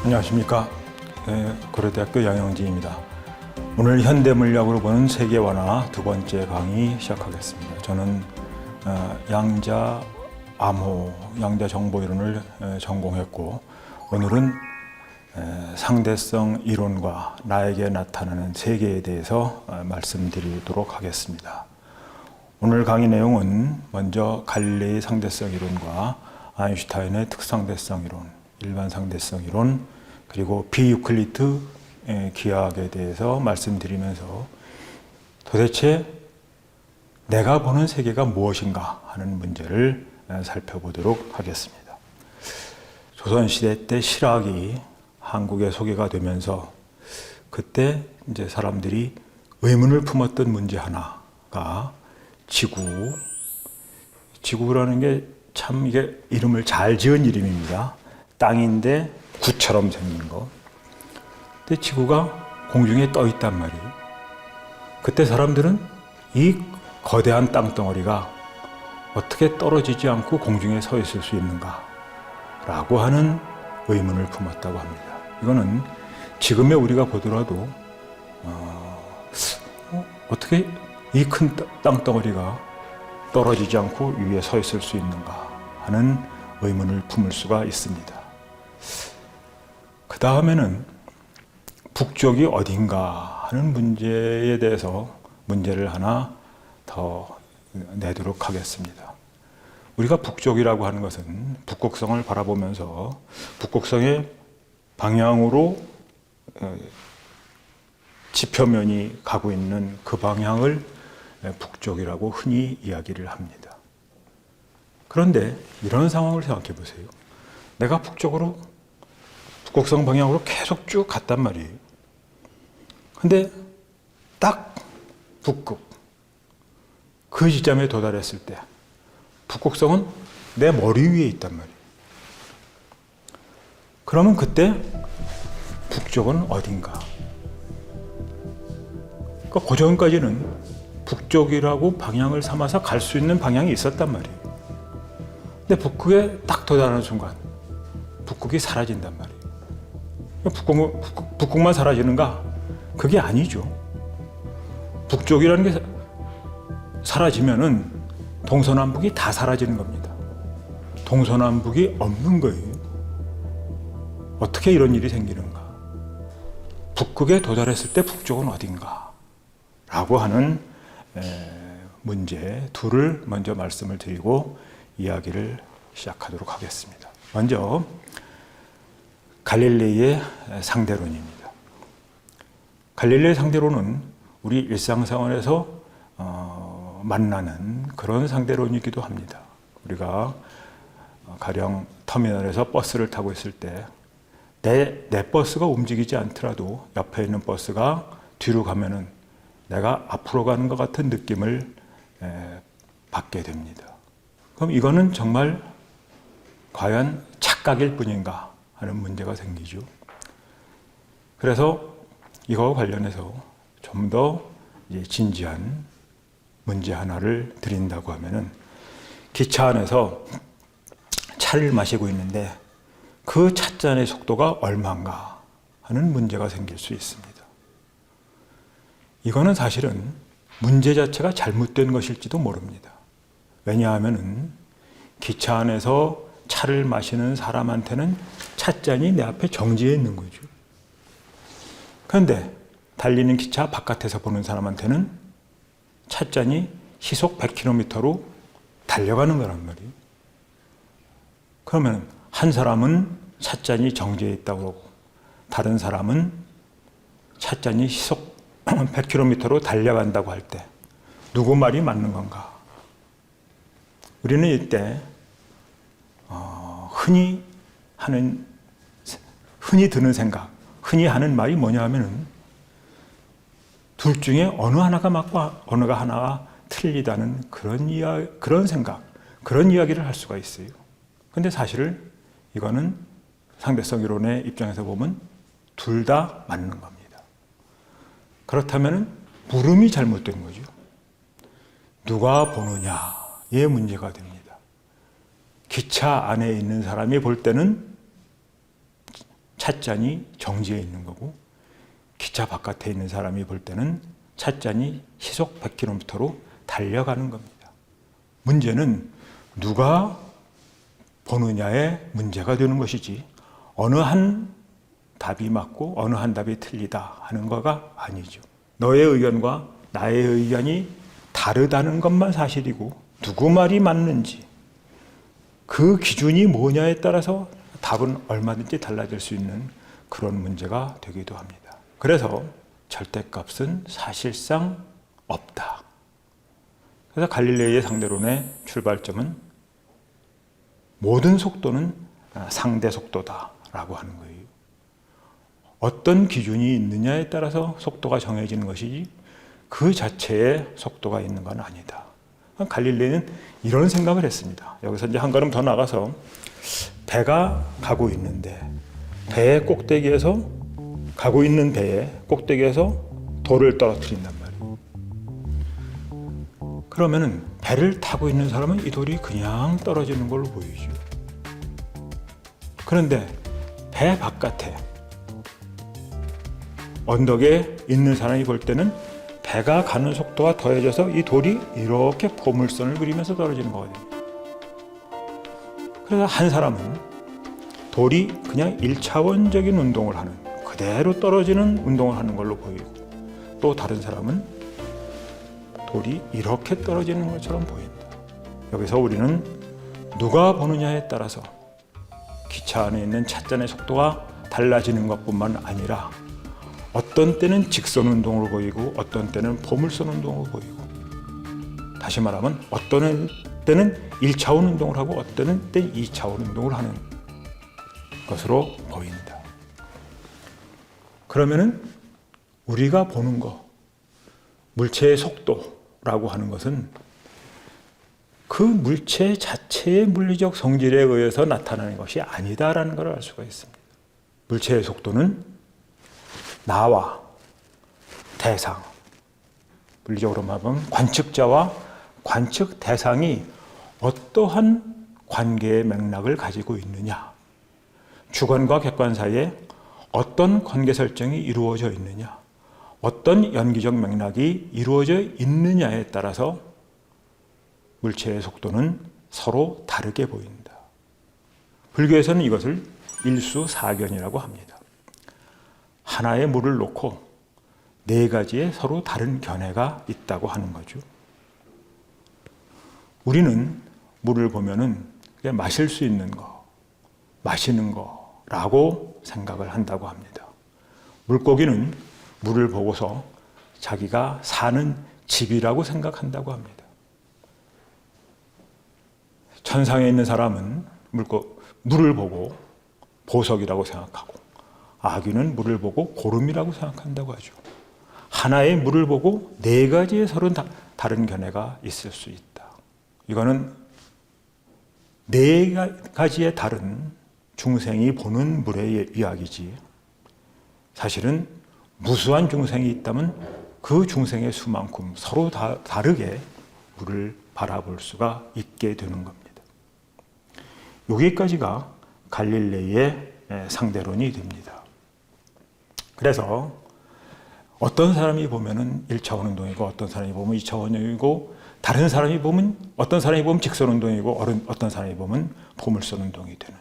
안녕하십니까. 고려대학교 양영진입니다. 오늘 현대물리학으로 보는 세계원화 두 번째 강의 시작하겠습니다. 저는 양자-암호, 양자정보이론을 전공했고, 오늘은 상대성 이론과 나에게 나타나는 세계에 대해서 말씀드리도록 하겠습니다. 오늘 강의 내용은 먼저 갈릴레이 상대성 이론과 아인슈타인의 특상대성 이론, 일반 상대성 이론, 그리고 비유클리드 기하학에 대해서 말씀드리면서 도대체 내가 보는 세계가 무엇인가 하는 문제를 살펴보도록 하겠습니다. 조선시대 때 실학이 한국에 소개가 되면서 그때 이제 사람들이 의문을 품었던 문제 하나가 지구라는 게 참 이게 이름을 잘 지은 이름입니다. 땅인데 구처럼 생긴 거. 근데 지구가 공중에 떠 있단 말이에요. 그때 사람들은 이 거대한 땅덩어리가 어떻게 떨어지지 않고 공중에 서 있을 수 있는가 라고 하는 의문을 품었다고 합니다. 이거는 지금의 우리가 보더라도 어떻게 이 큰 땅덩어리가 떨어지지 않고 위에 서 있을 수 있는가 하는 의문을 품을 수가 있습니다. 그 다음에는 북쪽이 어딘가 하는 문제에 대해서 문제를 하나 더 내도록 하겠습니다. 우리가 북쪽이라고 하는 것은 북극성을 바라보면서 북극성의 방향으로 지표면이 가고 있는 그 방향을 북쪽이라고 흔히 이야기를 합니다. 그런데 이런 상황을 생각해 보세요. 내가 북극성 방향으로 계속 쭉 갔단 말이에요. 근데 딱 북극, 그 지점에 도달했을 때 북극성은 내 머리 위에 있단 말이에요. 그러면 그때 북쪽은 어딘가? 그러니까 그 전까지는 북쪽이라고 방향을 삼아서 갈 수 있는 방향이 있었단 말이에요. 근데 북극에 딱 도달하는 순간 북극이 사라진단 말이에요. 북극만 사라지는가? 그게 아니죠. 북쪽이라는 게 사라지면은 동서남북이 다 사라지는 겁니다. 동서남북이 없는 거예요. 어떻게 이런 일이 생기는가? 북극에 도달했을 때 북쪽은 어딘가? 라고 하는 문제 둘을 먼저 말씀을 드리고 이야기를 시작하도록 하겠습니다. 먼저 갈릴레이의 상대론입니다. 갈릴레이 상대론은 우리 일상생활에서 만나는 그런 상대론이기도 합니다. 우리가 가령 터미널에서 버스를 타고 있을 때 내 버스가 움직이지 않더라도 옆에 있는 버스가 뒤로 가면은 내가 앞으로 가는 것 같은 느낌을 받게 됩니다. 그럼 이거는 정말 과연 착각일 뿐인가 하는 문제가 생기죠. 그래서 이거와 관련해서 좀 더 진지한 문제 하나를 드린다고 하면은 기차 안에서 차를 마시고 있는데 그 찻잔의 속도가 얼마인가 하는 문제가 생길 수 있습니다. 이거는 사실은 문제 자체가 잘못된 것일지도 모릅니다. 왜냐하면 기차 안에서 차를 마시는 사람한테는 찻잔이 내 앞에 정지해 있는 거죠. 그런데 달리는 기차 바깥에서 보는 사람한테는 찻잔이 시속 100km로 달려가는 거란 말이에요. 그러면 한 사람은 찻잔이 정지해 있다고 그러고 다른 사람은 찻잔이 시속 100km로 달려간다고 할 때 누구 말이 맞는 건가? 우리는 이때 흔히 드는 생각, 흔히 하는 말이 뭐냐 하면은 둘 중에 어느 하나가 맞고 어느 하나가 틀리다는 그런 생각, 그런 이야기를 할 수가 있어요. 근데 사실 이거는 상대성 이론의 입장에서 보면 둘 다 맞는 겁니다. 그렇다면 물음이 잘못된 거죠. 누가 보느냐의 문제가 됩니다. 기차 안에 있는 사람이 볼 때는 찻잔이 정지해 있는 거고, 기차 바깥에 있는 사람이 볼 때는 찻잔이 시속 100km로 달려가는 겁니다. 문제는 누가 보느냐의 문제가 되는 것이지, 어느 한 답이 맞고 어느 한 답이 틀리다 하는 거가 아니죠. 너의 의견과 나의 의견이 다르다는 것만 사실이고, 누구 말이 맞는지 그 기준이 뭐냐에 따라서 답은 얼마든지 달라질 수 있는 그런 문제가 되기도 합니다. 그래서 절대값은 사실상 없다. 그래서 갈릴레이의 상대론의 출발점은 모든 속도는 상대 속도다라고 하는 거예요. 어떤 기준이 있느냐에 따라서 속도가 정해지는 것이지 그 자체에 속도가 있는 건 아니다. 갈릴레이는 이런 생각을 했습니다. 여기서 이제 한 걸음 더 나가서 배가 가고 있는데 배의 꼭대기에서 가고 있는 배의 꼭대기에서 돌을 떨어뜨린단 말이에요. 그러면은 배를 타고 있는 사람은 이 돌이 그냥 떨어지는 걸로 보이죠. 그런데 배 바깥에 언덕에 있는 사람이 볼 때는 배가 가는 속도가 더해져서 이 돌이 이렇게 포물선을 그리면서 떨어지는 거거든요. 그래서 한 사람은 돌이 그냥 1차원적인 운동을 하는, 그대로 떨어지는 운동을 하는 걸로 보이고, 또 다른 사람은 돌이 이렇게 떨어지는 것처럼 보인다. 여기서 우리는 누가 보느냐에 따라서 기차 안에 있는 찻잔의 속도가 달라지는 것뿐만 아니라 어떤 때는 직선 운동을 보이고 어떤 때는 포물선 운동을 보이고, 다시 말하면 어떤 때는 1차원 운동을 하고 어떤 때는 2차원 운동을 하는 것으로 보인다. 그러면은 우리가 보는 거, 물체의 속도라고 하는 것은 그 물체 자체의 물리적 성질에 의해서 나타나는 것이 아니다라는 걸 알 수가 있습니다. 물체의 속도는 나와 대상, 물리적으로 말하면 관측자와 관측 대상이 어떠한 관계의 맥락을 가지고 있느냐, 주관과 객관 사이에 어떤 관계 설정이 이루어져 있느냐, 어떤 연기적 맥락이 이루어져 있느냐에 따라서 물체의 속도는 서로 다르게 보인다. 불교에서는 이것을 일수사견이라고 합니다. 하나의 물을 놓고 네 가지의 서로 다른 견해가 있다고 하는 거죠. 우리는 물을 보면은 그냥 마실 수 있는 거, 마시는 거라고 생각을 한다고 합니다. 물고기는 물을 보고서 자기가 사는 집이라고 생각한다고 합니다. 천상에 있는 사람은 물을 보고 보석이라고 생각하고, 아귀는 물을 보고 고름이라고 생각한다고 하죠. 하나의 물을 보고 네 가지의 서로 다른 견해가 있을 수 있다. 이거는 네 가지의 다른 중생이 보는 물의 이야기지, 사실은 무수한 중생이 있다면 그 중생의 수만큼 서로 다르게 물을 바라볼 수가 있게 되는 겁니다. 여기까지가 갈릴레이의 상대론이 됩니다. 그래서 어떤 사람이 보면은 1차원 운동이고 어떤 사람이 보면 2차원 운동이고, 다른 사람이 보면 어떤 사람이 보면 직선 운동이고 어떤 사람이 보면 포물선 운동이 되는,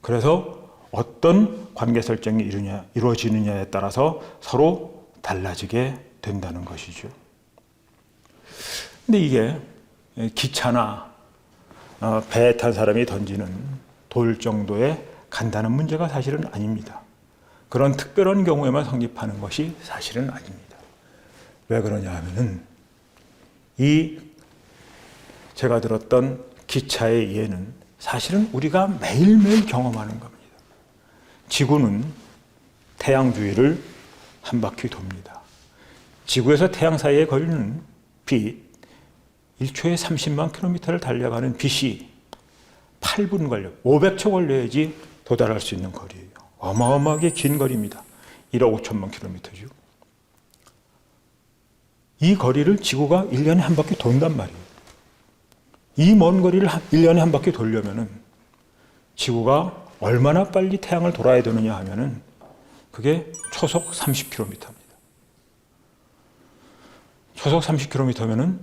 그래서 어떤 관계 설정이 이루어지느냐에 따라서 서로 달라지게 된다는 것이죠. 근데 이게 기차나 배에 탄 사람이 던지는 돌 정도의 간단한 문제가 사실은 아닙니다. 그런 특별한 경우에만 성립하는 것이 사실은 아닙니다. 왜 그러냐 하면은 이 제가 들었던 기차의 예는 사실은 우리가 매일매일 경험하는 겁니다. 지구는 태양 주위를 한 바퀴 돕니다. 지구에서 태양 사이의 거리는 빛, 1초에 30만 킬로미터를 달려가는 빛이 8분 걸려, 500초 걸려야지 도달할 수 있는 거리예요. 어마어마하게 긴 거리입니다. 1억 5천만 킬로미터죠. 이 거리를 지구가 1년에 한 바퀴 돈단 말이에요. 이 먼 거리를 1년에 한 바퀴 돌려면은 지구가 얼마나 빨리 태양을 돌아야 되느냐 하면은 그게 초속 30km입니다. 초속 30km면은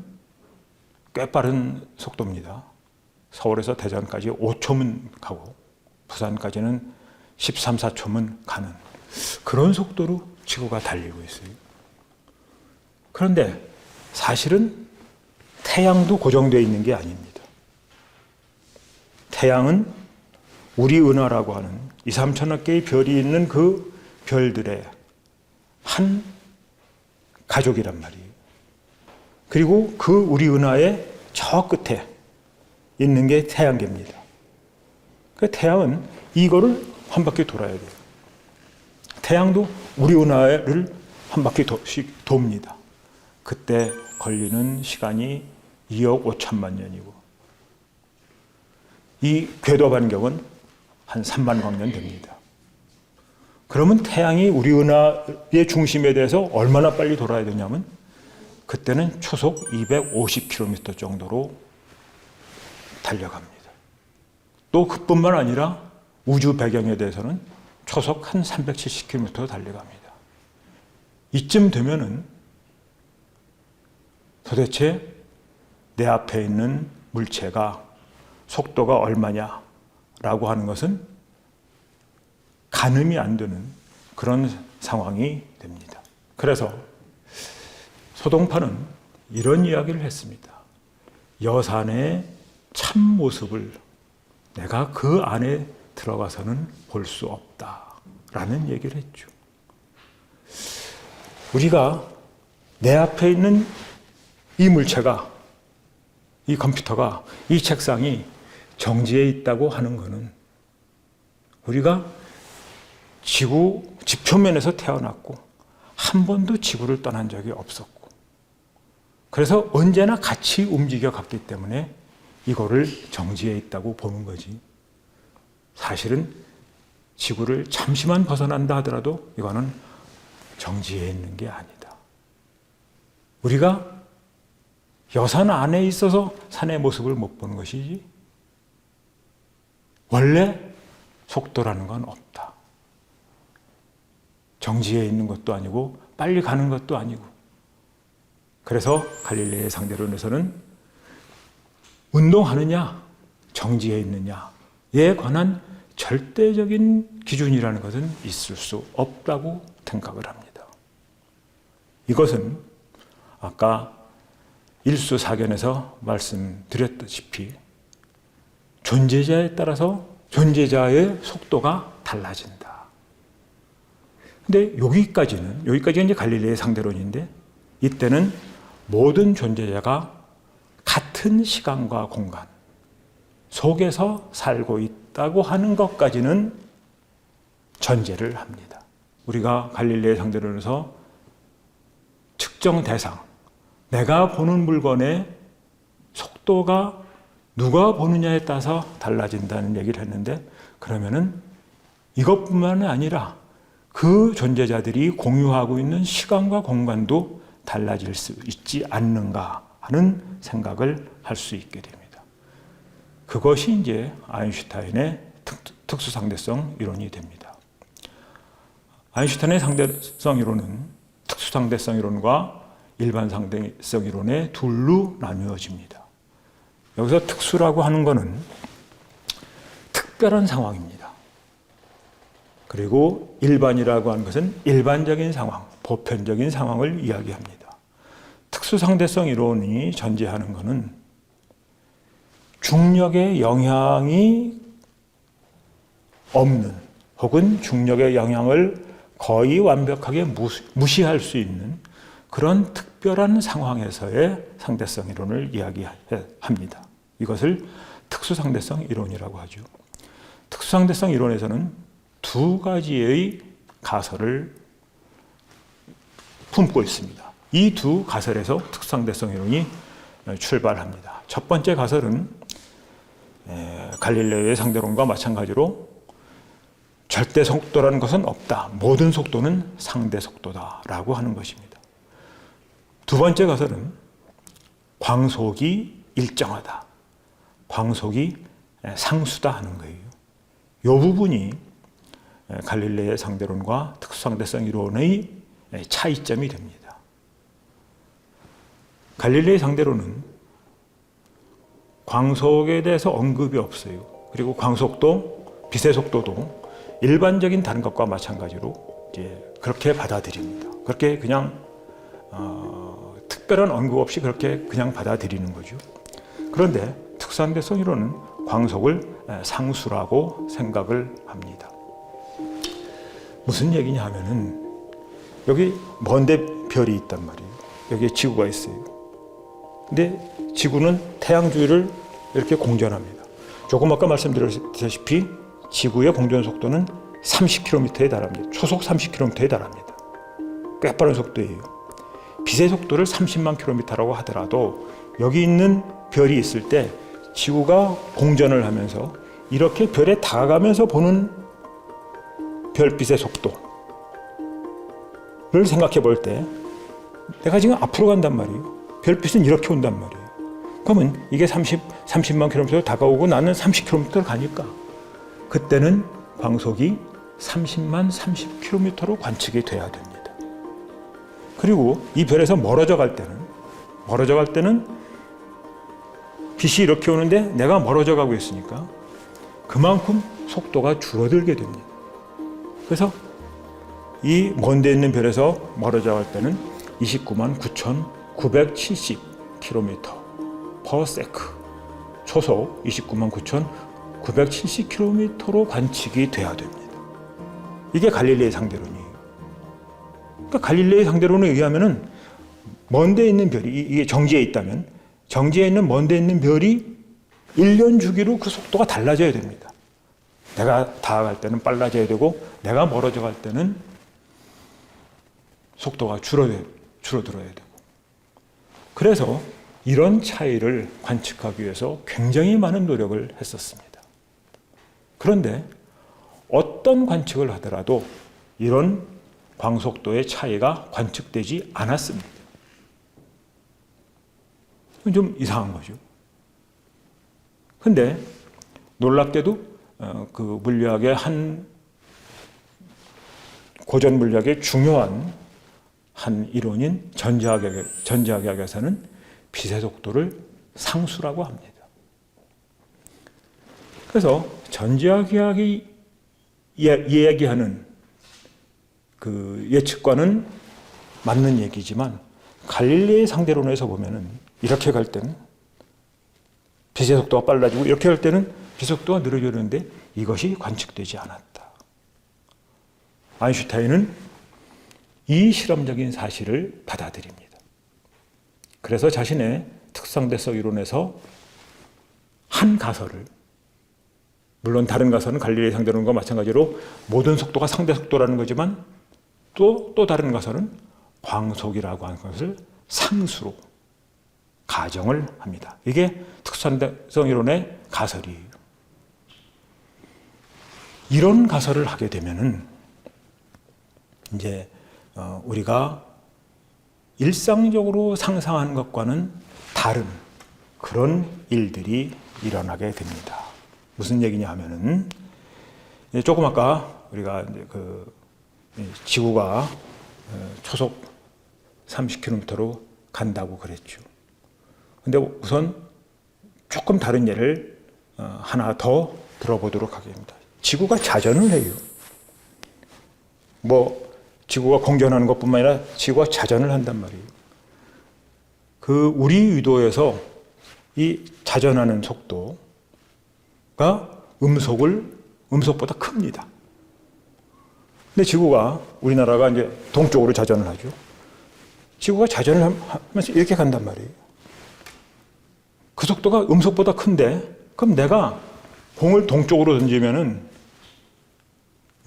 꽤 빠른 속도입니다. 서울에서 대전까지 5초면 가고 부산까지는 13, 14초면 가는 그런 속도로 지구가 달리고 있어요. 그런데 사실은 태양도 고정되어 있는 게 아닙니다. 태양은 우리 은하라고 하는 2, 3천억 개의 별이 있는 그 별들의 한 가족이란 말이에요. 그리고 그 우리 은하의 저 끝에 있는 게 태양계입니다. 그 태양은 이거를 한 바퀴 돌아야 돼요. 태양도 우리 은하를 한 바퀴씩 돕니다. 그때 걸리는 시간이 2억 5천만 년이고 이 궤도 반경은 한 3만 광년 됩니다. 그러면 태양이 우리 은하의 중심에 대해서 얼마나 빨리 돌아야 되냐면 그때는 초속 250km 정도로 달려갑니다. 또 그뿐만 아니라 우주 배경에 대해서는 초속 한 370km 달려갑니다. 이쯤 되면은 도대체 내 앞에 있는 물체가 속도가 얼마냐라고 하는 것은 가늠이 안 되는 그런 상황이 됩니다. 그래서 소동파는 이런 이야기를 했습니다. 여산의 참모습을 내가 그 안에 들어가서는 볼 수 없다라는 얘기를 했죠. 우리가 내 앞에 있는 이 물체가, 이 컴퓨터가, 이 책상이 정지해 있다고 하는 것은 우리가 지구 지표면에서 태어났고 한 번도 지구를 떠난 적이 없었고 그래서 언제나 같이 움직여 갔기 때문에 이거를 정지해 있다고 보는 거지. 사실은 지구를 잠시만 벗어난다 하더라도 이거는 정지해 있는 게 아니다. 우리가 여산 안에 있어서 산의 모습을 못 보는 것이지 원래 속도라는 건 없다. 정지해 있는 것도 아니고 빨리 가는 것도 아니고 그래서 갈릴레의 상대론에서는 운동하느냐 정지해 있느냐에 관한 절대적인 기준이라는 것은 있을 수 없다고 생각을 합니다. 이것은 아까 일수사견에서 말씀드렸다시피 존재자에 따라서 존재자의 속도가 달라진다. 근데 여기까지가 이제 갈릴레의 상대론인데 이때는 모든 존재자가 같은 시간과 공간 속에서 살고 있다고 하는 것까지는 전제를 합니다. 우리가 갈릴레의 상대론에서 특정 대상, 내가 보는 물건의 속도가 누가 보느냐에 따라서 달라진다는 얘기를 했는데 그러면은 이것뿐만 아니라 그 존재자들이 공유하고 있는 시간과 공간도 달라질 수 있지 않는가 하는 생각을 할 수 있게 됩니다. 그것이 이제 아인슈타인의 특수상대성 이론이 됩니다. 아인슈타인의 상대성 이론은 특수상대성 이론과 일반 상대성 이론의 둘로 나누어집니다. 여기서 특수라고 하는 것은 특별한 상황입니다. 그리고 일반이라고 하는 것은 일반적인 상황, 보편적인 상황을 이야기합니다. 특수상대성 이론이 전제하는 것은 중력의 영향이 없는 혹은 중력의 영향을 거의 완벽하게 무시할 수 있는 그런 특별한 상황에서의 상대성 이론을 이야기합니다. 이것을 특수상대성 이론이라고 하죠. 특수상대성 이론에서는 두 가지의 가설을 품고 있습니다. 이 두 가설에서 특수상대성 이론이 출발합니다. 첫 번째 가설은 갈릴레오의 상대론과 마찬가지로 절대 속도라는 것은 없다. 모든 속도는 상대 속도다라고 하는 것입니다. 두 번째 가설은 광속이 일정하다. 광속이 상수다 하는 거예요. 이 부분이 갈릴레의 상대론과 특수상대성 이론의 차이점이 됩니다. 갈릴레의 상대론은 광속에 대해서 언급이 없어요. 그리고 광속도, 빛의 속도도 일반적인 다른 것과 마찬가지로 이제 그렇게 받아들입니다. 그렇게 그냥 특별한 언급 없이 그렇게 그냥 받아들이는 거죠. 그런데 특수상대성 이론은 광속을 상수라고 생각을 합니다. 무슨 얘기냐 하면은 여기 먼데 별이 있단 말이에요. 여기에 지구가 있어요. 근데 지구는 태양 주위를 이렇게 공전합니다. 조금 아까 말씀드렸다시피 지구의 공전 속도는 30km에 달합니다. 초속 30km에 달합니다. 꽤 빠른 속도예요. 빛의 속도를 30만 km라고 하더라도 여기 있는 별이 있을 때 지구가 공전을 하면서 이렇게 별에 다가가면서 보는 별빛의 속도를 생각해 볼 때 내가 지금 앞으로 간단 말이에요. 별빛은 이렇게 온단 말이에요. 그러면 이게 30만 km로 다가오고 나는 30km를 가니까 그때는 광속이 30만 30km로 관측이 돼야 됩니다. 그리고 이 별에서 멀어져 갈 때는 빛이 이렇게 오는데 내가 멀어져 가고 있으니까 그만큼 속도가 줄어들게 됩니다. 그래서 이 먼데 있는 별에서 멀어져 갈 때는 29만 9,970km per sec 초속 29만 9,970km로 관측이 돼야 됩니다. 이게 갈릴레의 상대론이에요. 그러니까 갈릴레의 상대론에 의하면은 먼데 있는 별이 이게 정지에 있다면 정지에 있는 먼데 있는 별이 1년 주기로 그 속도가 달라져야 됩니다. 내가 다가갈 때는 빨라져야 되고 내가 멀어져 갈 때는 속도가 줄어들어야 되고. 그래서 이런 차이를 관측하기 위해서 굉장히 많은 노력을 했었습니다. 그런데 어떤 관측을 하더라도 이런 광속도의 차이가 관측되지 않았습니다. 좀 이상한 거죠. 근데 놀랍게도 그 물리학의 한 고전 물리학의 중요한 한 이론인 전자기학에서는 빛의 속도를 상수라고 합니다. 그래서 전자기학이 이야기하는 그 예측과는 맞는 얘기지만 갈릴레의 상대론에서 보면은 이렇게 갈 때는 빛의 속도가 빨라지고 이렇게 갈 때는 빛의 속도가 느려지는데 이것이 관측되지 않았다. 아인슈타인은 이 실험적인 사실을 받아들입니다. 그래서 자신의 특수상대성 이론에서 한 가설을, 물론 다른 가설은 갈릴레의 상대론과 마찬가지로 모든 속도가 상대 속도라는 거지만 또 다른 가설은 광속이라고 하는 것을 상수로 가정을 합니다. 이게 특수상대성 이론의 가설이에요. 이런 가설을 하게 되면은 이제 우리가 일상적으로 상상하는 것과는 다른 그런 일들이 일어나게 됩니다. 무슨 얘기냐 하면은 조금 아까 우리가 이제 그 지구가 초속 30km로 간다고 그랬죠. 근데 우선 조금 다른 예를 하나 더 들어보도록 하겠습니다. 지구가 자전을 해요. 지구가 공전하는 것뿐만 아니라 지구가 자전을 한단 말이에요. 그 우리 위도에서 이 자전하는 속도가 음속보다 큽니다. 근데 지구가, 우리나라가 이제 동쪽으로 자전을 하죠. 지구가 자전을 하면서 이렇게 간단 말이에요. 그 속도가 음속보다 큰데, 그럼 내가 공을 동쪽으로 던지면은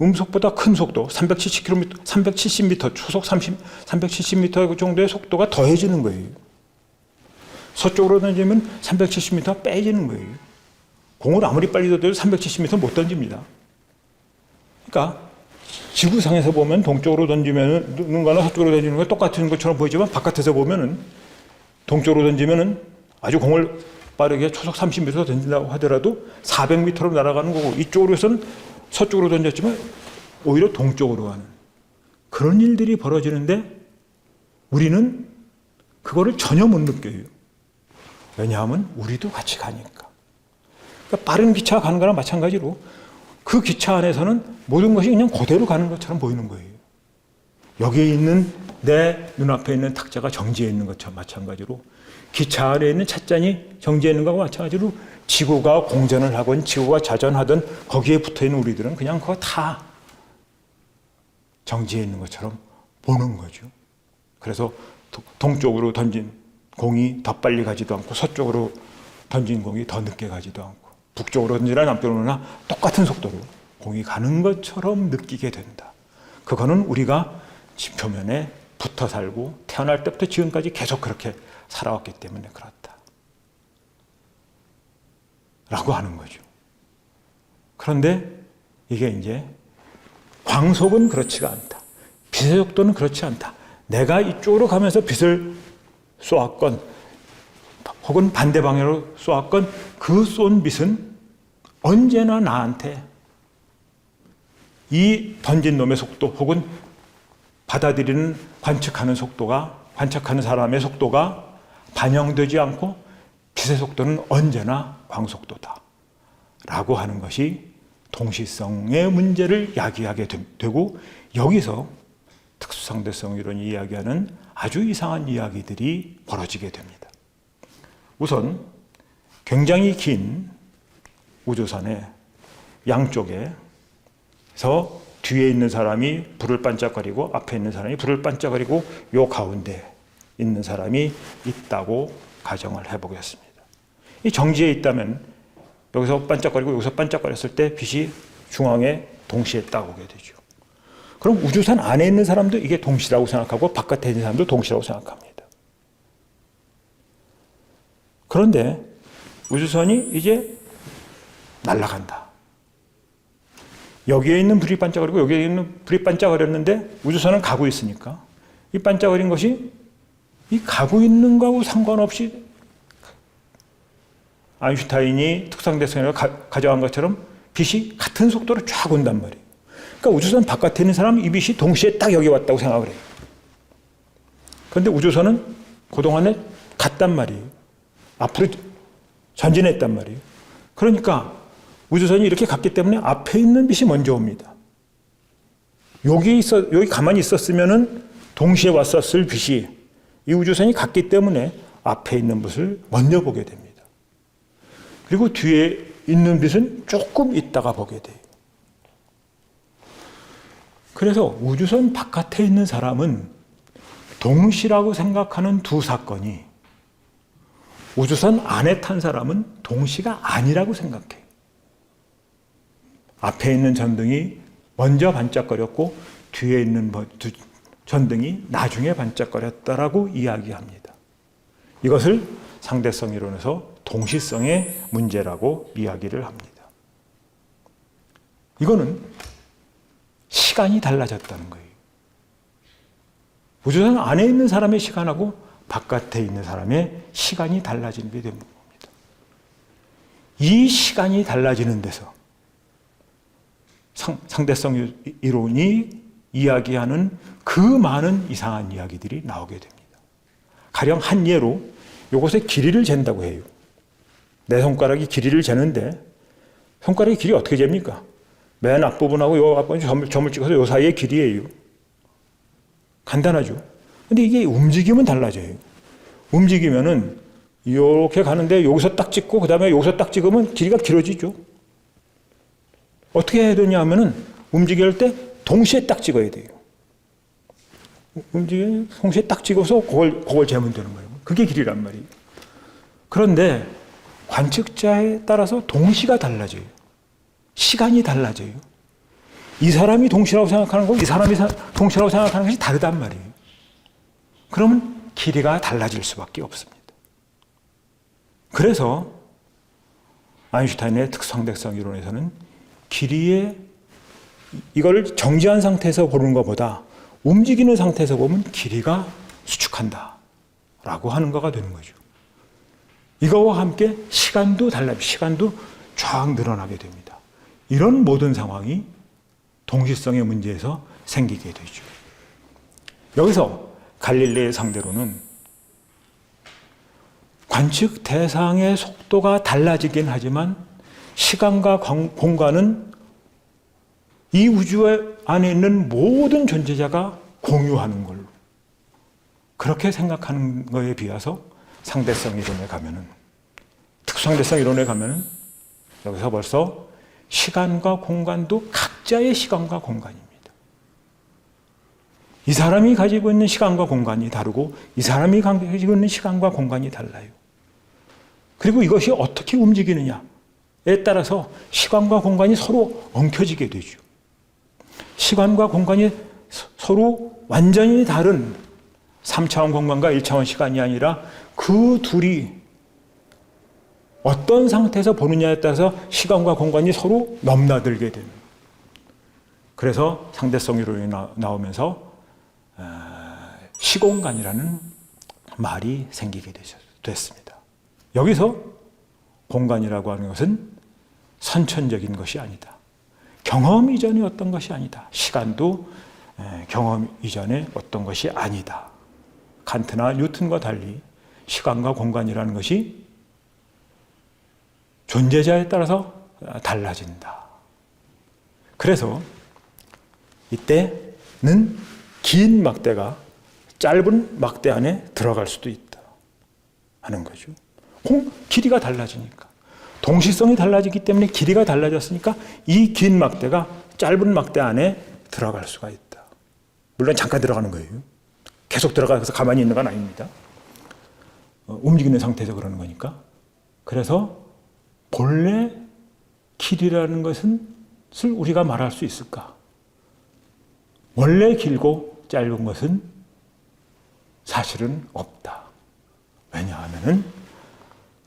음속보다 큰 속도, 370m, 초속 370m 정도의 속도가 더해지는 거예요. 서쪽으로 던지면 370m 빼지는 거예요. 공을 아무리 빨리 던져도 370m 못 던집니다. 그러니까 지구상에서 보면 동쪽으로 던지는 거나 서쪽으로 던지는 거 똑같은 것처럼 보이지만 바깥에서 보면은 동쪽으로 던지면은 아주 공을 빠르게 초속 30m 던진다고 하더라도 400m로 날아가는 거고, 이쪽으로서는 서쪽으로 던졌지만 오히려 동쪽으로 가는 그런 일들이 벌어지는데 우리는 그거를 전혀 못 느껴요. 왜냐하면 우리도 같이 가니까. 그러니까 빠른 기차가 가는 거랑 마찬가지로 그 기차 안에서는 모든 것이 그냥 그대로 가는 것처럼 보이는 거예요. 여기에 있는 내 눈앞에 있는 탁자가 정지해 있는 것처럼 마찬가지로, 기차 안에 있는 찻잔이 정지해 있는 것과 마찬가지로, 지구가 공전을 하건 지구가 자전하든 거기에 붙어 있는 우리들은 그냥 그거 다 정지해 있는 것처럼 보는 거죠. 그래서 동쪽으로 던진 공이 더 빨리 가지도 않고, 서쪽으로 던진 공이 더 늦게 가지도 않고, 북쪽으로 던지나 남쪽으로 던지나 똑같은 속도로 공이 가는 것처럼 느끼게 된다. 그거는 우리가 지표면에 붙어 살고 태어날 때부터 지금까지 계속 그렇게 살아왔기 때문에 그렇다 라고 하는 거죠. 그런데 이게 이제 광속은 그렇지가 않다, 빛의 속도는 그렇지 않다, 내가 이쪽으로 가면서 빛을 쏘았건 혹은 반대 방향으로 쏘았건 그 쏜 빛은 언제나 나한테 이 던진 놈의 속도 혹은 받아들이는 관측하는 속도가, 관측하는 사람의 속도가 반영되지 않고 빛의 속도는 언제나 광속도다 라고 하는 것이 동시성의 문제를 야기하게 되고, 여기서 특수상대성 이론이 이야기하는 아주 이상한 이야기들이 벌어지게 됩니다. 우선 굉장히 긴 우주선의 양쪽에서 뒤에 있는 사람이 불을 반짝거리고 앞에 있는 사람이 불을 반짝거리고 요 가운데 있는 사람이 있다고 가정을 해보겠습니다. 이 정지에 있다면 여기서 반짝거리고 여기서 반짝거렸을 때 빛이 중앙에 동시에 딱 오게 되죠. 그럼 우주선 안에 있는 사람도 이게 동시라고 생각하고 바깥에 있는 사람도 동시라고 생각합니다. 그런데 우주선이 이제 날아간다. 여기에 있는 불이 반짝거리고 여기에 있는 불이 반짝거렸는데 우주선은 가고 있으니까 이 반짝거린 것이 이 가고 있는 거하고 상관없이 아인슈타인이 특상대성을 가져간 것처럼 빛이 같은 속도로 쫙 온단 말이에요. 그러니까 우주선 바깥에 있는 사람은 이 빛이 동시에 딱 여기 왔다고 생각을 해요. 그런데 우주선은 그동안에 갔단 말이에요. 앞으로 전진했단 말이에요. 그러니까 우주선이 이렇게 갔기 때문에 앞에 있는 빛이 먼저 옵니다. 여기 가만히 있었으면은 동시에 왔었을 빛이 이 우주선이 갔기 때문에 앞에 있는 빛을 먼저 보게 됩니다. 그리고 뒤에 있는 빛은 조금 있다가 보게 돼요. 그래서 우주선 바깥에 있는 사람은 동시라고 생각하는 두 사건이 우주선 안에 탄 사람은 동시가 아니라고 생각해요. 앞에 있는 전등이 먼저 반짝거렸고 뒤에 있는 전등이 나중에 반짝거렸다라고 이야기합니다. 이것을 상대성 이론에서 동시성의 문제라고 이야기를 합니다. 이거는 시간이 달라졌다는 거예요. 우주선 안에 있는 사람의 시간하고 바깥에 있는 사람의 시간이 달라지는 게 됩니다. 이 시간이 달라지는 데서 상대성 이론이 이야기하는 그 많은 이상한 이야기들이 나오게 됩니다. 가령 한 예로 이것의 길이를 잰다고 해요. 내 손가락이 길이를 재는데 손가락의 길이 어떻게 잽니까? 맨 앞부분하고 요 앞부분 점을 찍어서 요 사이의 길이에요. 간단하죠. 근데 이게 움직이면 달라져요. 움직이면은 이렇게 가는데 여기서 딱 찍고 그다음에 여기서 딱 찍으면 길이가 길어지죠. 어떻게 해야 되냐 하면은 움직일 때 동시에 딱 찍어야 돼요. 동시에 딱 찍어서 그걸 재면 되는 거예요. 그게 길이란 말이에요. 그런데 관측자에 따라서 동시가 달라져요. 시간이 달라져요. 이 사람이 동시라고 생각하는 거고 이 사람이 동시라고 생각하는 것이 다르단 말이에요. 그러면 길이가 달라질 수밖에 없습니다. 그래서 아인슈타인의 특수상대성 이론에서는 길이의 이걸 정지한 상태에서 보는 것보다 움직이는 상태에서 보면 길이가 수축한다 라고 하는 거가 되는 거죠. 이거와 함께 시간도 시간도 쫙 늘어나게 됩니다. 이런 모든 상황이 동시성의 문제에서 생기게 되죠. 여기서 갈릴레의 상대로는 관측 대상의 속도가 달라지긴 하지만 시간과 공간은 이 우주 안에 있는 모든 존재자가 공유하는 걸로 그렇게 생각하는 거에 비해서 상대성 이론에 가면은, 특수상대성 이론에 가면은 여기서 벌써 시간과 공간도 각자의 시간과 공간입니다. 이 사람이 가지고 있는 시간과 공간이 다르고 이 사람이 가지고 있는 시간과 공간이 달라요. 그리고 이것이 어떻게 움직이느냐에 따라서 시간과 공간이 서로 엉켜지게 되죠. 시간과 공간이 서로 완전히 다른 3차원 공간과 1차원 시간이 아니라 그 둘이 어떤 상태에서 보느냐에 따라서 시간과 공간이 서로 넘나들게 됩니다. 그래서 상대성 이론이 나오면서 시공간이라는 말이 생기게 됐습니다. 여기서 공간이라고 하는 것은 선천적인 것이 아니다. 경험 이전의 어떤 것이 아니다. 시간도 경험 이전의 어떤 것이 아니다. 칸트나 뉴턴과 달리 시간과 공간이라는 것이 존재자에 따라서 달라진다. 그래서 이때는 긴 막대가 짧은 막대 안에 들어갈 수도 있다 하는 거죠. 길이가 달라지니까. 동시성이 달라지기 때문에 길이가 달라졌으니까 이 긴 막대가 짧은 막대 안에 들어갈 수가 있다. 물론 잠깐 들어가는 거예요. 계속 들어가서 가만히 있는 건 아닙니다. 움직이는 상태에서 그러는 거니까. 그래서 본래 길이라는 것은 우리가 말할 수 있을까? 원래 길고 짧은 것은 사실은 없다. 왜냐하면은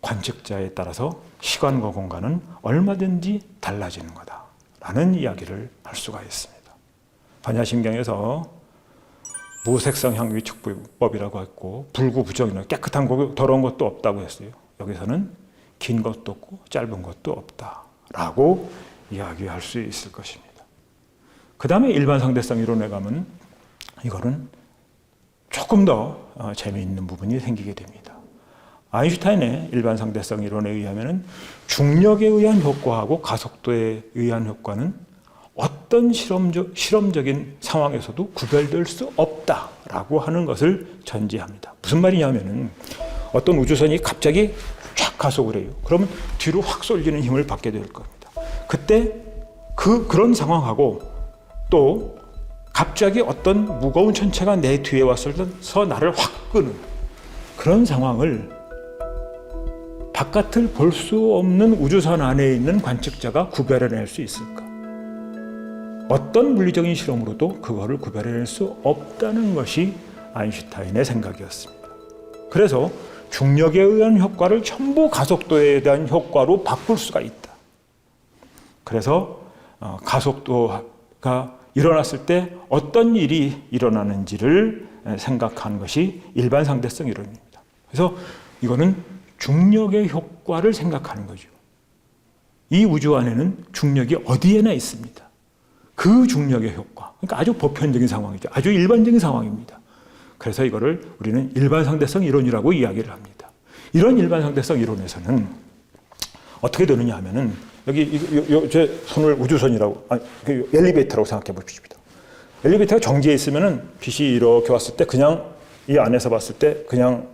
관측자에 따라서 시간과 공간은 얼마든지 달라지는 거다라는 이야기를 할 수가 있습니다. 반야심경에서 무색성 향유측법이라고 했고 불구부정이나 깨끗한 거고 더러운 것도 없다고 했어요. 여기서는 긴 것도 없고 짧은 것도 없다라고 이야기할 수 있을 것입니다. 그 다음에 일반 상대성 이론에 가면 이거는 조금 더 재미있는 부분이 생기게 됩니다. 아인슈타인의 일반 상대성 이론에 의하면 중력에 의한 효과하고 가속도에 의한 효과는 어떤 실험적인 상황에서도 구별될 수 없다라고 하는 것을 전제합니다. 무슨 말이냐면은 어떤 우주선이 갑자기 쫙 가속을 해요. 그러면 뒤로 확 쏠리는 힘을 받게 될 겁니다. 그때 그런 상황하고 또 갑자기 어떤 무거운 천체가 내 뒤에 와서 나를 확 끄는 그런 상황을 바깥을 볼 수 없는 우주선 안에 있는 관측자가 구별해낼 수 있을까? 어떤 물리적인 실험으로도 그거를 구별해낼 수 없다는 것이 아인슈타인의 생각이었습니다. 그래서 중력에 의한 효과를 전부 가속도에 대한 효과로 바꿀 수가 있다. 그래서 가속도가 일어났을 때 어떤 일이 일어나는지를 생각하는 것이 일반 상대성 이론입니다. 그래서 이거는 중력의 효과를 생각하는 거죠. 이 우주 안에는 중력이 어디에나 있습니다. 그 중력의 효과, 그러니까 아주 보편적인 상황이죠. 아주 일반적인 상황입니다. 그래서 이거를 우리는 일반 상대성 이론이라고 이야기를 합니다. 이런 일반 상대성 이론에서는 어떻게 되느냐 하면은 여기 제 손을 우주선이라고, 엘리베이터라고 생각해 보십시오. 엘리베이터가 정지해 있으면은 빛이 이렇게 왔을 때 그냥 이 안에서 봤을 때 그냥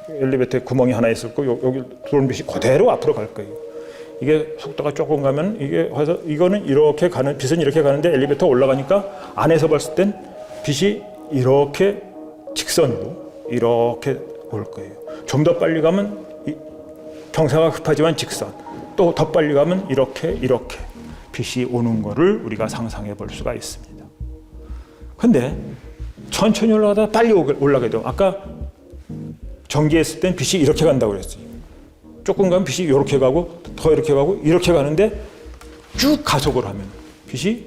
엘리베이터에 구멍이 하나 있을 거고 여기 들어오는 빛이 그대로 앞으로 갈 거예요. 이게 속도가 조금 가면 이게 해서 이거는 이렇게 가는 빛은 이렇게 가는데 엘리베이터 올라가니까 안에서 봤을 땐 빛이 이렇게 직선으로 이렇게 올 거예요. 좀 더 빨리 가면 경사가 급하지만 직선, 또 더 빨리 가면 이렇게 빛이 오는 거를 우리가 상상해 볼 수가 있습니다. 근데 천천히 올라가다가 빨리 올라가게 돼요. 아까 전기했을 땐 빛이 이렇게 간다고 그랬어요. 조금 가면 빛이 이렇게 가고 더 이렇게 가고 이렇게 가는데 쭉 가속을 하면 빛이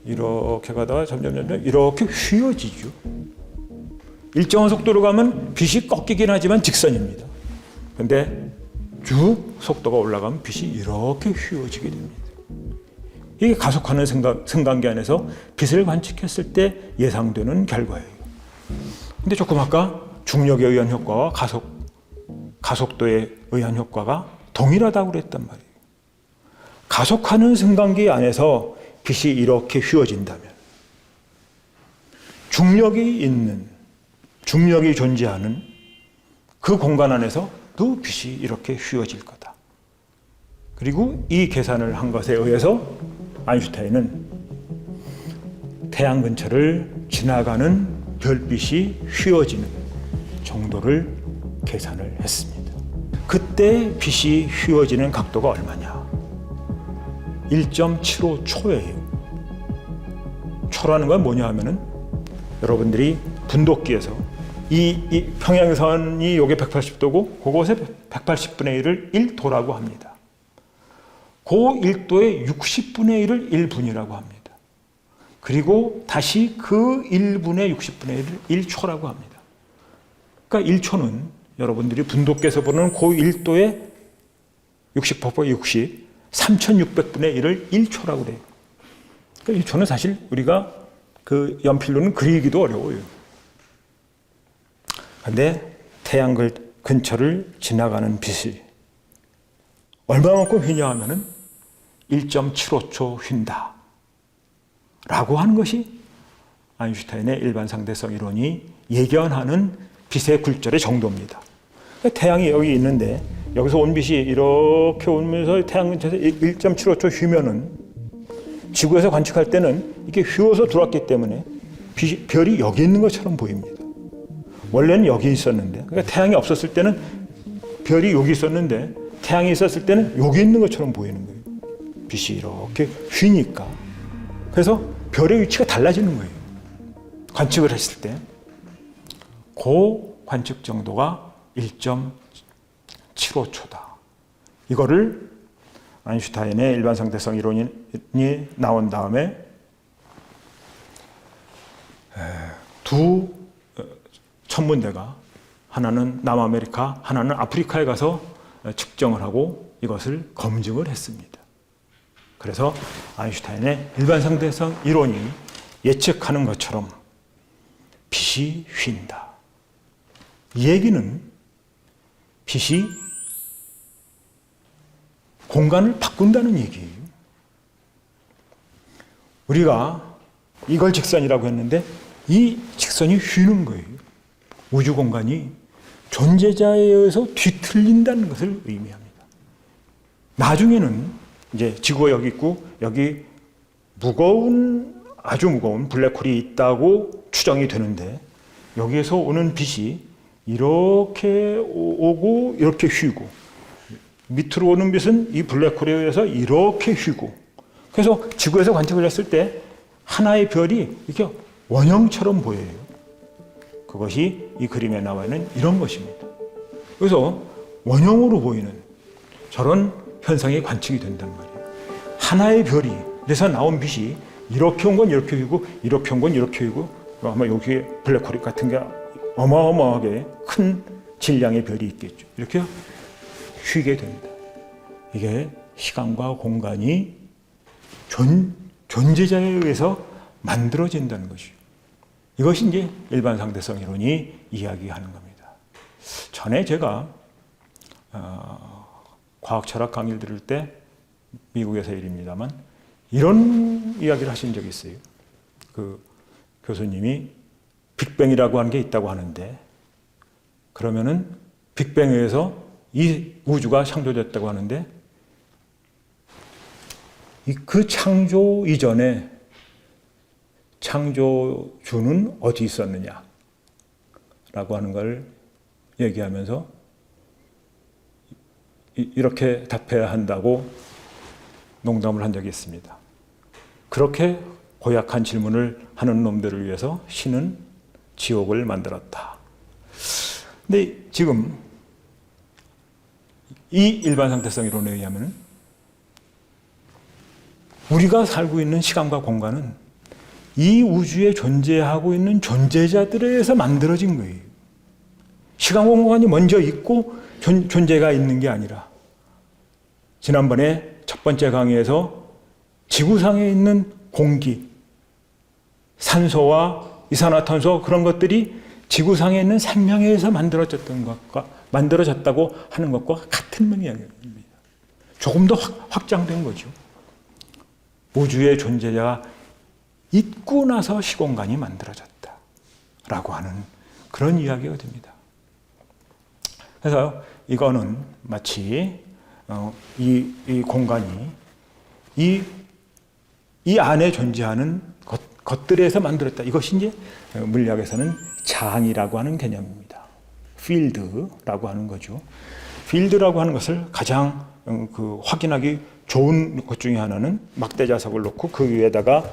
이렇게 가다가 점점 이렇게 휘어지죠. 일정한 속도로 가면 빛이 꺾이긴 하지만 직선입니다. 근데 쭉 속도가 올라가면 빛이 이렇게 휘어지게 됩니다. 이게 가속하는 승강기 안에서 빛을 관측했을 때 예상되는 결과예요. 근데 조금 아까 중력에 의한 효과와 가속도에 의한 효과가 동일하다고 그랬단 말이에요. 가속하는 승강기 안에서 빛이 이렇게 휘어진다면 중력이 존재하는 그 공간 안에서도 빛이 이렇게 휘어질 거다. 그리고 이 계산을 한 것에 의해서 아인슈타인은 태양 근처를 지나가는 별빛이 휘어지는 정도를 계산을 했습니다. 그때 빛이 휘어지는 각도가 얼마냐? 1.75초예요. 초라는 건 뭐냐 하면은 여러분들이 분도기에서 이 평행선이 요게 180도고 그곳에 180분의 1을 1도라고 합니다. 그 1도의 60분의 1을 1분이라고 합니다. 그리고 다시 그 1분의 60분의 1을 1초라고 합니다. 그러니까 1초는 여러분들이 분도께서 보는 그 1도의 60%, 60, 3600분의 1을 1초라고 그래요. 그러니까 1초는 사실 우리가 그 연필로는 그리기도 어려워요. 그런데 태양 근처를 지나가는 빛이 얼마만큼 휘냐 하면은 1.75초 휜다 라고 하는 것이 아인슈타인의 일반상대성 이론이 예견하는 빛의 굴절의 정도입니다. 태양이 여기 있는데 여기서 온 빛이 이렇게 오면서 태양 근처에서 1.75초 휘면은 지구에서 관측할 때는 이게 휘어서 들어왔기 때문에 별이 여기 있는 것처럼 보입니다. 원래는 여기 있었는데, 그러니까 태양이 없었을 때는 별이 여기 있었는데 태양이 있었을 때는 여기 있는 것처럼 보이는 거예요. 빛이 이렇게 휘니까. 그래서 별의 위치가 달라지는 거예요. 관측을 했을 때. 그 관측 정도가 1.75초다. 이거를 아인슈타인의 일반상대성 이론이 나온 다음에 두 천문대가 하나는 남아메리카, 하나는 아프리카에 가서 측정을 하고 이것을 검증을 했습니다. 그래서 아인슈타인의 일반상대성 이론이 예측하는 것처럼 빛이 휜다. 이 얘기는 빛이 공간을 바꾼다는 얘기예요. 우리가 이걸 직선이라고 했는데 이 직선이 휘는 거예요. 우주 공간이 존재자에 의해서 뒤틀린다는 것을 의미합니다. 나중에는 이제 지구가 여기 있고 여기 아주 무거운 블랙홀이 있다고 추정이 되는데 여기에서 오는 빛이 이렇게 오고 이렇게 휘고 밑으로 오는 빛은 이 블랙홀에 의해서 이렇게 휘고 그래서 지구에서 관측을 했을 때 하나의 별이 이렇게 원형처럼 보여요. 그것이 이 그림에 나와 있는 이런 것입니다. 그래서 원형으로 보이는 저런 현상이 관측이 된단 말이에요. 하나의 별이 그래서 나온 빛이 이렇게 온 건 이렇게 휘고 이렇게 온 건 이렇게 휘고 아마 여기에 블랙홀 같은 게 어마어마하게 큰 질량의 별이 있겠죠. 이렇게 휘게 됩니다. 이게 시간과 공간이 존재자에 의해서 만들어진다는 것이죠. 이것이 이제 일반 상대성 이론이 이야기하는 겁니다. 전에 제가 과학 철학 강의를 들을 때 미국에서 일입니다만 이런 이야기를 하신 적이 있어요. 그 교수님이 빅뱅이라고 하는 게 있다고 하는데 그러면은 빅뱅에 의해서 이 우주가 창조됐다고 하는데 그 창조 이전에 창조주는 어디 있었느냐 라고 하는 걸 얘기하면서 이렇게 답해야 한다고 농담을 한 적이 있습니다. 그렇게 고약한 질문을 하는 놈들을 위해서 신은 지옥을 만들었다. 근데 지금 이 일반상대성 이론에 의하면 우리가 살고 있는 시간과 공간은 이 우주에 존재하고 있는 존재자들에 의해서 만들어진 거예요. 시간 공간이 먼저 있고 존재가 있는 게 아니라 지난번에 첫 번째 강의에서 지구상에 있는 공기, 산소와 이산화탄소 그런 것들이 지구상에 있는 생명에 의해서 만들어졌다고 하는 것과 같은 맥락입니다. 조금 더 확장된 거죠. 우주의 존재가 있고 나서 시공간이 만들어졌다라고 하는 그런 이야기가 됩니다. 그래서 이거는 마치 이 공간이 이 안에 존재하는 것들에서 만들었다. 이것이 이제 물리학에서는 장이라고 하는 개념입니다. 필드라고 하는 거죠. 필드라고 하는 것을 가장 확인하기 좋은 것 중에 하나는 막대 자석을 놓고 그 위에다가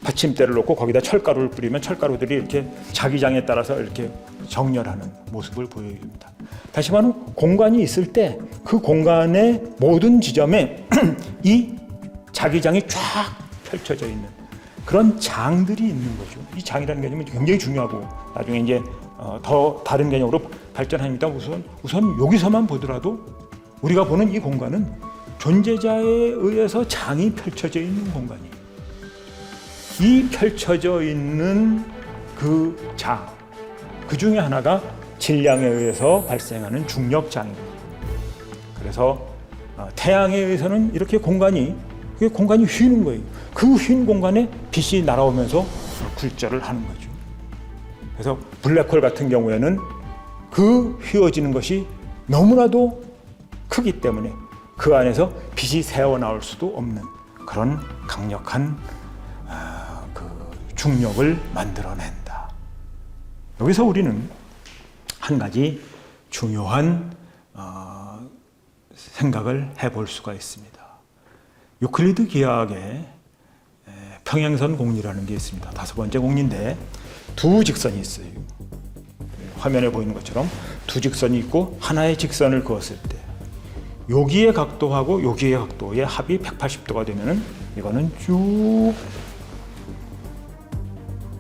받침대를 놓고 거기다 철가루를 뿌리면 철가루들이 이렇게 자기 장에 따라서 이렇게 정렬하는 모습을 보여줍니다. 다시 말하면 공간이 있을 때 그 공간의 모든 지점에 이 자기장이 쫙 펼쳐져 있는 그런 장들이 있는 거죠. 이 장이라는 개념은 굉장히 중요하고 나중에 이제 더 다른 개념으로 발전합니다. 우선 여기서만 보더라도 우리가 보는 이 공간은 존재자에 의해서 장이 펼쳐져 있는 공간이에요. 이 펼쳐져 있는 그 장, 그 중에 하나가 질량에 의해서 발생하는 중력장입니다. 그래서 태양에 의해서는 이렇게 공간이 휘는 거예요. 그 휜 공간에 빛이 날아오면서 굴절을 하는 거죠. 그래서 블랙홀 같은 경우에는 그 휘어지는 것이 너무나도 크기 때문에 그 안에서 빛이 새어나올 수도 없는 그런 강력한 중력을 만들어낸다. 여기서 우리는 한 가지 중요한 생각을 해볼 수가 있습니다. 유클리드 기하학에 평행선 공리라는 게 있습니다. 5번째 공리인데 두 직선이 있어요. 화면에 보이는 것처럼 두 직선이 있고 하나의 직선을 그었을 때 여기의 각도하고 여기의 각도의 합이 180도가 되면은 이거는 쭉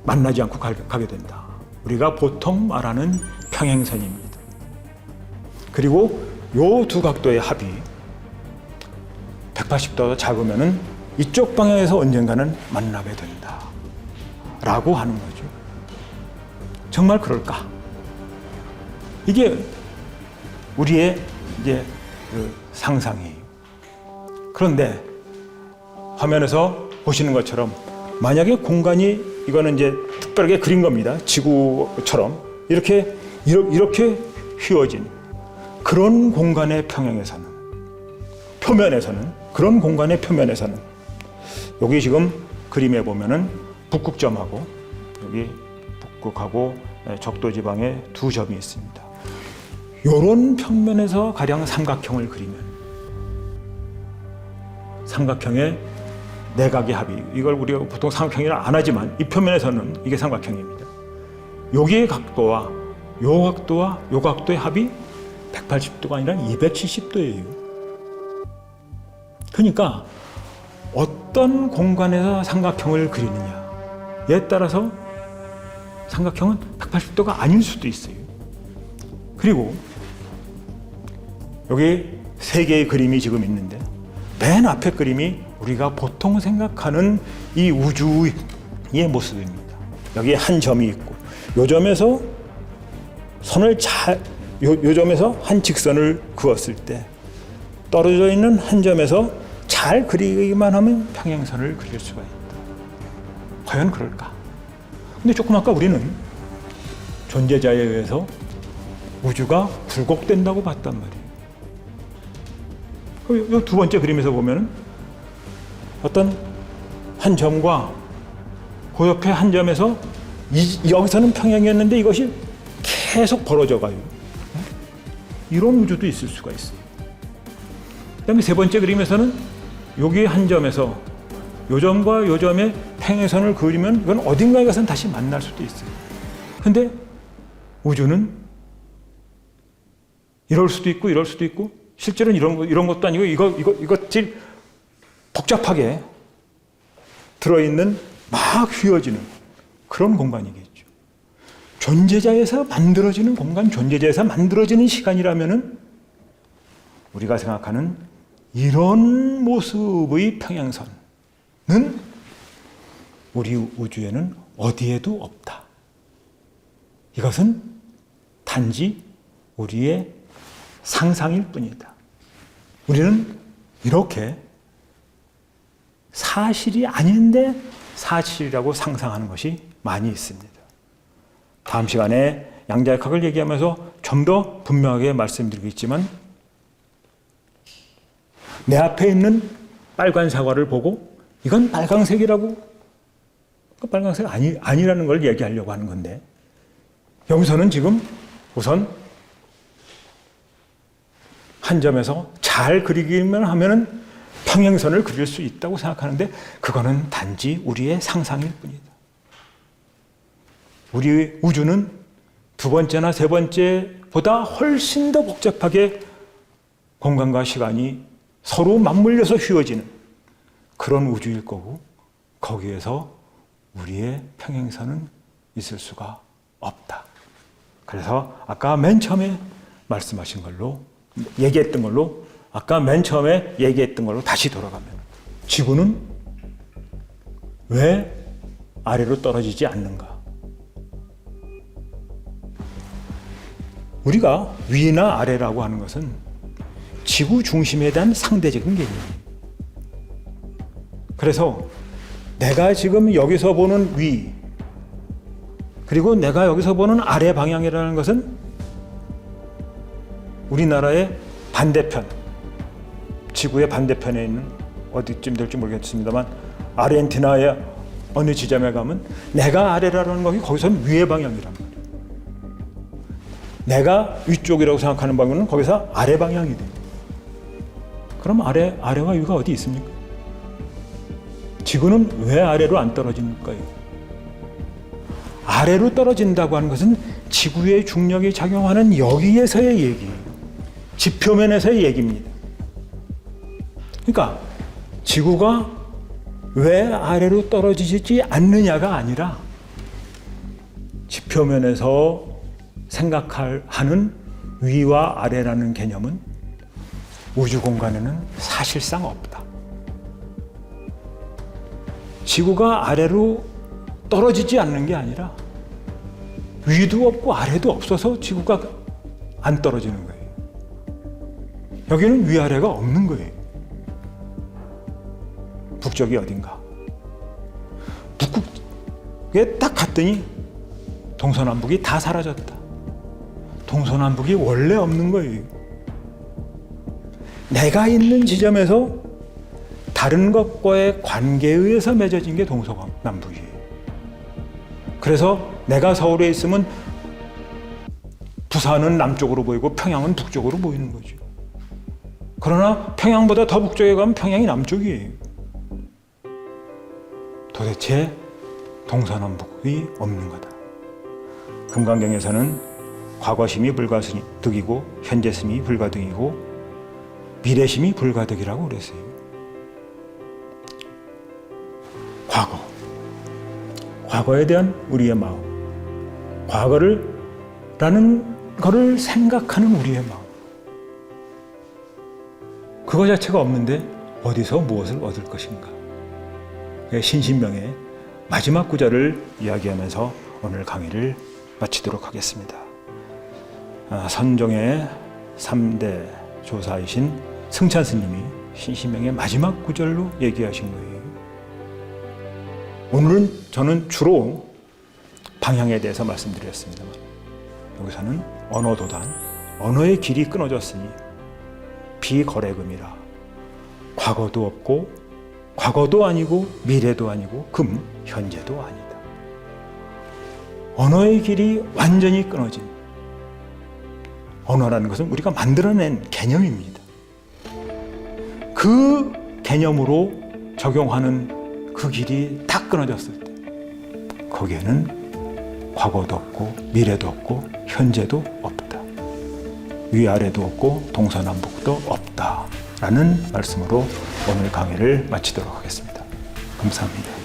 만나지 않고 가게 된다. 우리가 보통 말하는 평행선입니다. 그리고 요 두 각도의 합이 180도가 작으면은 이쪽 방향에서 언젠가는 만나게 된다. 라고 하는 거죠. 정말 그럴까? 이게 우리의 이제 그 상상이에요. 그런데 화면에서 보시는 것처럼 만약에 공간이 이거는 이제 특별하게 그린 겁니다. 지구처럼 이렇게 휘어진 그런 공간의 그런 공간의 표면에서는 여기 지금 그림에 보면은 북극점하고 여기 북극하고 적도지방에 두 점이 있습니다. 이런 평면에서 가령 삼각형을 그리면 삼각형의 내각의 합이 이걸 우리가 보통 삼각형이라 안 하지만 이 표면에서는 이게 삼각형입니다. 여기의 각도와 요 각도의 합이 180도가 아니라 270도예요. 그러니까 어떤 공간에서 삼각형을 그리느냐에 따라서 삼각형은 180도가 아닐 수도 있어요. 그리고 여기 세 개의 그림이 지금 있는데 맨 앞에 그림이 우리가 보통 생각하는 이 우주의 모습입니다. 여기 한 점이 있고 요 점에서 요 점에서 한 직선을 그었을 때 떨어져 있는 한 점에서 잘 그리기만 하면 평행선을 그릴 수가 있다. 과연 그럴까? 근데 조금 아까 우리는 존재자에 의해서 우주가 굴곡된다고 봤단 말이에요. 이 두 번째 그림에서 보면은 어떤 한 점과 그 옆에 한 점에서 여기서는 평행이었는데 이것이 계속 벌어져 가요. 이런 우주도 있을 수가 있어요. 그다음에 세 번째 그림에서는 여기 한 점에서 요 점과 요 점의 평행선을 그리면 이건 어딘가에 가서는 다시 만날 수도 있어요. 근데 우주는 이럴 수도 있고 이럴 수도 있고 실제로는 이런 것도 아니고 이것이 복잡하게 들어있는 막 휘어지는 그런 공간이겠죠. 존재자에서 만들어지는 공간, 존재자에서 만들어지는 시간이라면은 우리가 생각하는 이런 모습의 평행선은 우리 우주에는 어디에도 없다. 이것은 단지 우리의 상상일 뿐이다. 우리는 이렇게 사실이 아닌데 사실이라고 상상하는 것이 많이 있습니다. 다음 시간에 양자역학을 얘기하면서 좀 더 분명하게 말씀드리겠지만, 내 앞에 있는 빨간 사과를 보고 이건 빨강색이라고, 빨강색 아니라는 걸 얘기하려고 하는 건데, 여기서는 지금 우선 한 점에서 잘 그리기만 하면은 평행선을 그릴 수 있다고 생각하는데, 그거는 단지 우리의 상상일 뿐이다. 우리 우주는 두 번째나 세 번째보다 훨씬 더 복잡하게 공간과 시간이 서로 맞물려서 휘어지는 그런 우주일 거고, 거기에서 우리의 평행선은 있을 수가 없다. 그래서 아까 맨 처음에 말씀하신 걸로, 얘기했던 걸로, 아까 맨 처음에 얘기했던 걸로 다시 돌아가면, 지구는 왜 아래로 떨어지지 않는가? 우리가 위나 아래라고 하는 것은 지구 중심에 대한 상대적인 개념이에요. 그래서 내가 지금 여기서 보는 위, 그리고 내가 여기서 보는 아래 방향이라는 것은 우리나라의 반대편, 지구의 반대편에 있는, 어디쯤 될지 모르겠습니다만, 아르헨티나의 어느 지점에 가면 내가 아래라는 것이 거기서는 위의 방향이란 말이에요. 내가 위쪽이라고 생각하는 방향은 거기서 아래 방향이 돼요. 그럼 아래와 위가 어디 있습니까? 지구는 왜 아래로 안 떨어집니까? 아래로 떨어진다고 하는 것은 지구의 중력이 작용하는 여기에서의 얘기예요. 지표면에서의 얘기입니다. 그러니까 지구가 왜 아래로 떨어지지 않느냐가 아니라, 지표면에서 생각하는 위와 아래라는 개념은 우주 공간에는 사실상 없다. 지구가 아래로 떨어지지 않는 게 아니라 위도 없고 아래도 없어서 지구가 안 떨어지는 거예요. 여기는 위아래가 없는 거예요. 북쪽이 어딘가? 북극에 딱 갔더니 동서남북이 다 사라졌다. 동서남북이 원래 없는 거예요. 내가 있는 지점에서 다른 것과의 관계에 의해서 맺어진 게 동서남북이에요. 그래서 내가 서울에 있으면 부산은 남쪽으로 보이고 평양은 북쪽으로 보이는 거죠. 그러나 평양보다 더 북쪽에 가면 평양이 남쪽이에요. 도대체 동서남북이 없는 거다. 금강경에서는 과거심이 불가득이고 현재심이 불가득이고 미래심이 불가득이라고 그랬어요. 과거에 대한 우리의 마음, 과거라는 것을 생각하는 우리의 마음, 그거 자체가 없는데 어디서 무엇을 얻을 것인가? 신신명의 마지막 구절을 이야기하면서 오늘 강의를 마치도록 하겠습니다. 선종의 3대 조사이신 승찬 스님이 신신명의 마지막 구절로 얘기하신 거예요. 오늘은 저는 주로 방향에 대해서 말씀드렸습니다만, 여기서는 언어도단, 언어의 길이 끊어졌으니 비거래금이라, 과거도 없고 과거도 아니고 미래도 아니고 현재도 아니다. 언어의 길이 완전히 끊어진, 언어라는 것은 우리가 만들어낸 개념입니다. 그 개념으로 적용하는 그 길이 딱 끊어졌을 때, 거기에는 과거도 없고 미래도 없고 현재도 없다. 위아래도 없고 동서남북도 없다. 라는 말씀으로 오늘 강의를 마치도록 하겠습니다. 감사합니다.